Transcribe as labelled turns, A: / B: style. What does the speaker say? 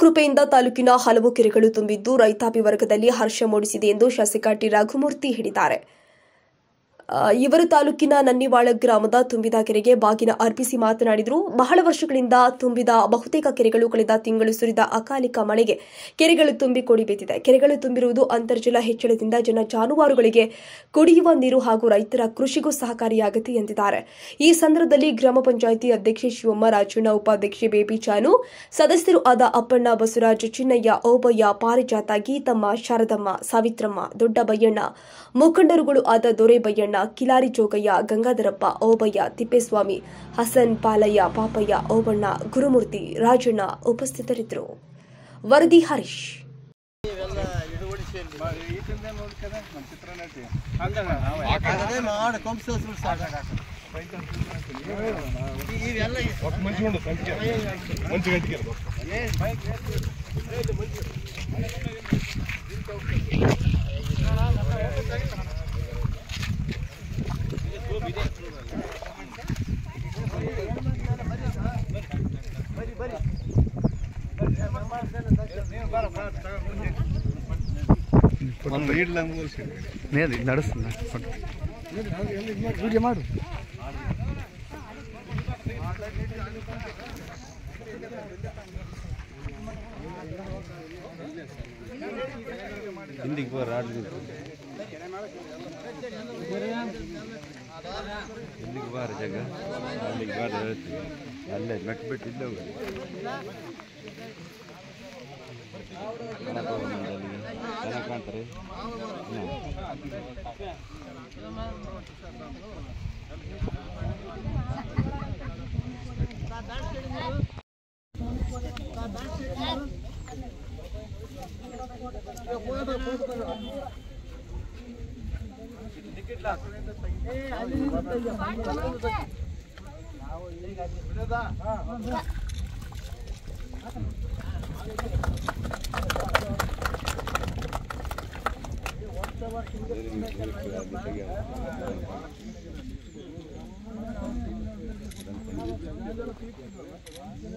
A: ಕೃಪೆಯಿಂದ ತಾಲೂಕಿನ ಹಲವು ಕೆರೆಗಳು ತುಂಬಿದ್ದು ರೈತಾಪಿ ವರ್ಗದಲ್ಲಿ ಹರ್ಷ ಮೂಡಿಸಿದೆ ಎಂದು ಶಾಸಕ ಟಿ ರಘುಮೂರ್ತಿ ಹೇಳಿದ್ದಾರೆ. ಇವರು ತಾಲೂಕಿನ ನನ್ನಿವಾಳ ಗ್ರಾಮದ ತುಂಬಿದ ಕೆರೆಗೆ ಬಾಗಿನ ಅರ್ಪಿಸಿ ಮಾತನಾಡಿದರು. ಬಹಳ ವರ್ಷಗಳಿಂದ ತುಂಬಿದ ಬಹುತೇಕ ಕೆರೆಗಳು ಕಳೆದ ತಿಂಗಳು ಸುರಿದ ಅಕಾಲಿಕ ಮಳೆಗೆ ಕೆರೆಗಳು ತುಂಬಿ ಕೊಡಿಬಿದ್ದಿದೆ. ಕೆರೆಗಳು ತುಂಬಿರುವುದು ಅಂತರ್ಜಲ ಹೆಚ್ಚಳದಿಂದ ಜನ ಜಾನುವಾರುಗಳಿಗೆ ಕುಡಿಯುವ ನೀರು ಹಾಗೂ ರೈತರ ಕೃಷಿಗೂ ಸಹಕಾರಿಯಾಗುತ್ತೆ ಎಂದಿದ್ದಾರೆ. ಈ ಸಂದರ್ಭದಲ್ಲಿ ಗ್ರಾಮ ಪಂಚಾಯಿತಿ ಅಧ್ಯಕ್ಷೆ ಶಿವಮ್ಮ ರಾಜಣ್ಣ, ಉಪಾಧ್ಯಕ್ಷೆ ಬೇಬಿ ಚಾನು, ಸದಸ್ಯರು ಆದ ಅಪ್ಪಣ್ಣ, ಬಸವರಾಜ, ಚಿನ್ನಯ್ಯ, ಓಬಯ್ಯ, ಪಾರಿಜಾತ, ಗೀತಮ್ಮ, ಶಾರದಮ್ಮ, ಸಾವಿತ್ರಮ್ಮ, ದೊಡ್ಡ ಬಯ್ಯಣ್ಣ, ಮುಖಂಡರುಗಳು ಆದ ದೊರೆ ಬಯ್ಯಣ್ಣ, ಕಿಲಾರಿ ಜೋಗಯ್ಯ, ಗಂಗಾಧರಪ್ಪ, ಓಬಯ್ಯ, ತಿಪ್ಪೇಸ್ವಾಮಿ, ಹಸನ್, ಪಾಲಯ್ಯ, ಪಾಪಯ್ಯ, ಓಬಣ್ಣ, ಗುರುಮೂರ್ತಿ, ರಾಜಣ್ಣ ಉಪಸ್ಥಿತರಿದ್ದರು. ವರದಿ ಹರೀಶ್.
B: ಮಾಡು ಹಿಂದಿಗೆ ಬರ ಇಲ್ಲಿಗೆ ಬಾರ ಜಾಗ ಅಲ್ಲಿಗೆ ಬಾರ ಹೇಳ್ತೀವಿ ಅಲ್ಲೇ ಮೆಟ್ಬಿಟ್ಟಿಲ್ಲ ಚೆನ್ನಾಗಿ ಕಾಣ್ತಾರೆ.